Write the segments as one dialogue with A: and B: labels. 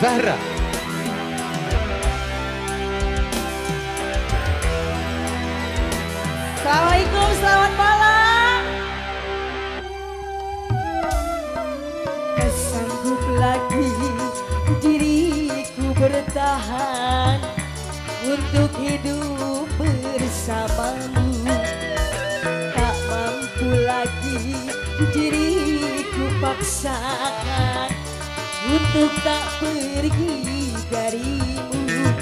A: Zahra.
B: Assalamualaikum, selamat malam. Kesanggup lagi diriku bertahan untuk hidup bersamamu. Tak mampu lagi diriku paksakan untuk tak pergi darimu.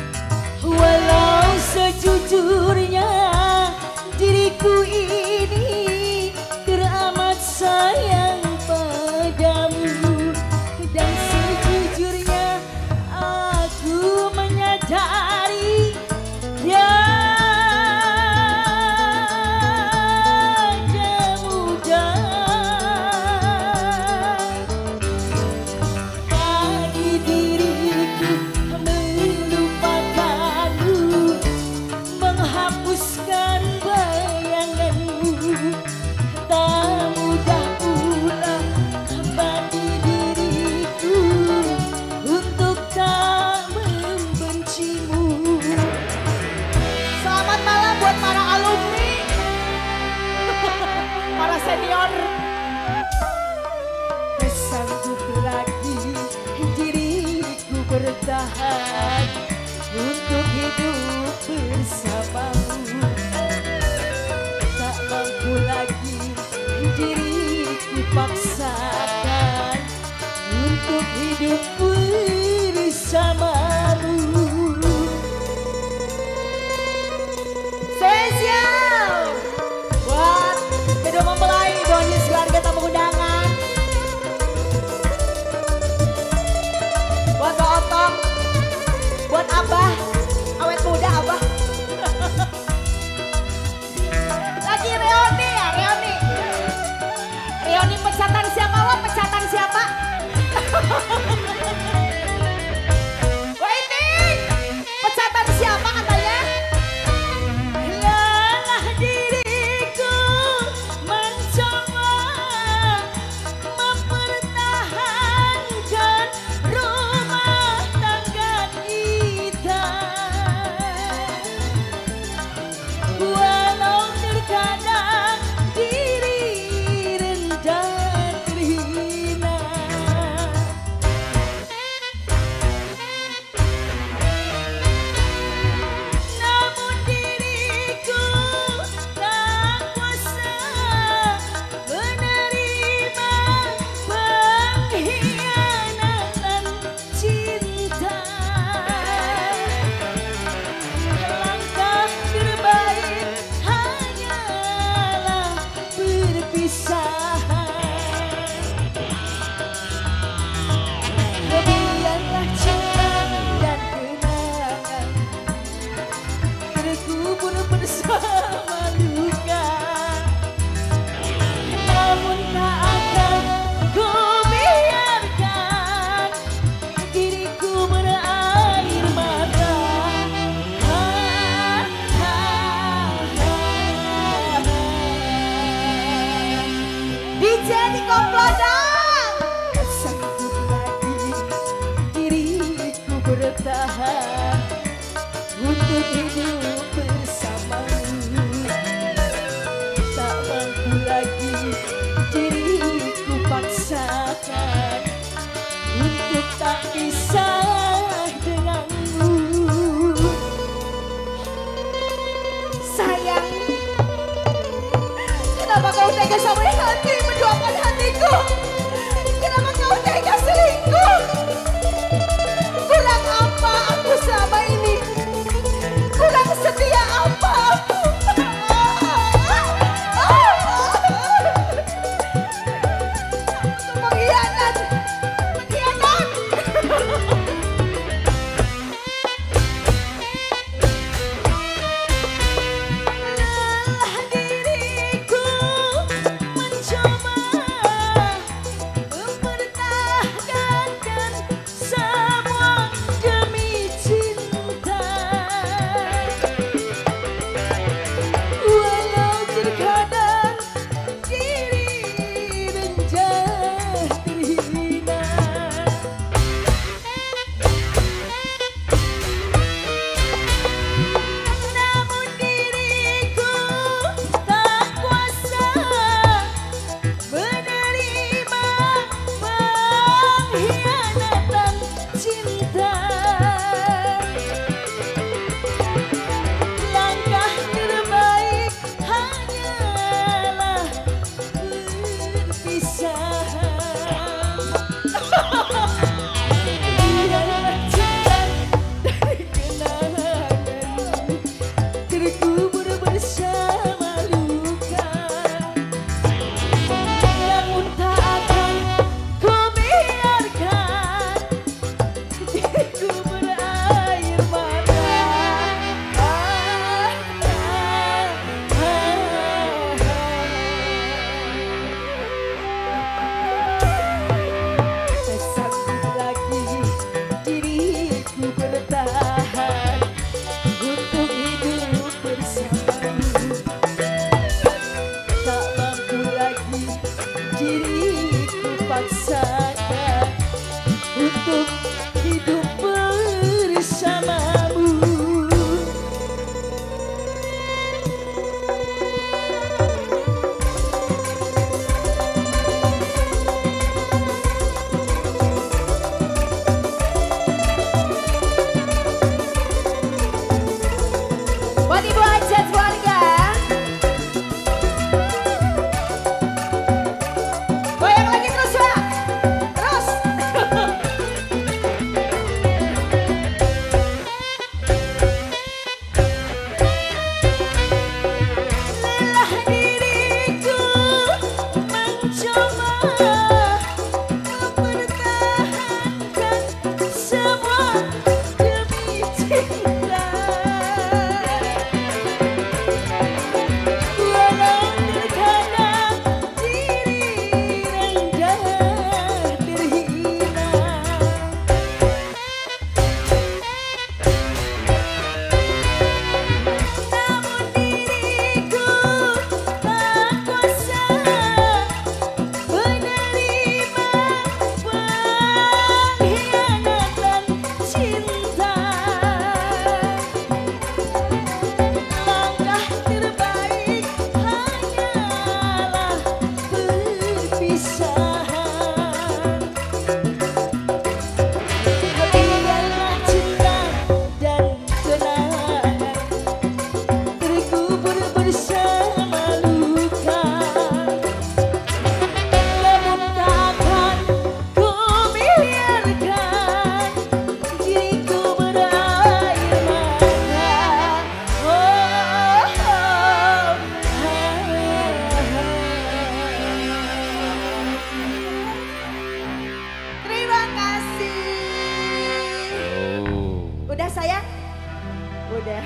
B: Walau sejujurnya diriku ini teramat sayang padamu, dan sejujurnya aku menyadari tiada mudah bagi diriku melupakanmu, menghapuskan bayanganmu. Tak mudah pula bagi diriku untuk tak membencimu. Selamat malam buat para alumni, para senior. Kesanggup lagi diriku bertahan untuk hidup bersamamu. Tak mampu lagi diriku paksakan untuk hidup bersamamu. Spesial buat kedua mempelai, bonus keluarga tamu undangan, buat Kak Otong, buat Abah, awet muda Abah. Lagi Reoni ya, Reoni. Reoni pecatan siapa lo? Pecatan siapa? Waiting, pecatan siapa katanya? Lelah diriku mencoba mempertahankan rumah tangga kita. Walau terkadang diri rendah terhina, namun diriku tak kuasa menerima pengkhianatan cinta. Langkah terbaik hanyalah berpisahan. Biarlah cinta dan kenangan terkubur bersama luka, namun tak akan ku biarkan diriku berair mata. DJ di Komplodang. Kesanggup lagi diriku bertahan untuk hidup bersamamu. Tak mampu lagi diriku paksakan untuk tak pisah denganmu. Sayang, kenapa kau tega sampai hati mendoakan hatiku? Kenapa kau tega selingkuh? Kurang apa aku selama ini? Kurang
A: untuk hidup bersamamu.
B: Buat ibu hajat keluarga. Goyang lagi terus ya. Terus.
A: Lelah diriku mencoba mempertahankan semua demi cinta. Walau terkadang diri rendah terhina. Namun diriku tak kuasa menerima pengkhianatan cinta. Langkah terbaik hanyalah perpisahan. Biarlah cinta dan kenangan terkubur bersama luka. Namun takkan ku biarkan diriku berair mata.
B: Terima kasih. Udah sayang? Udah.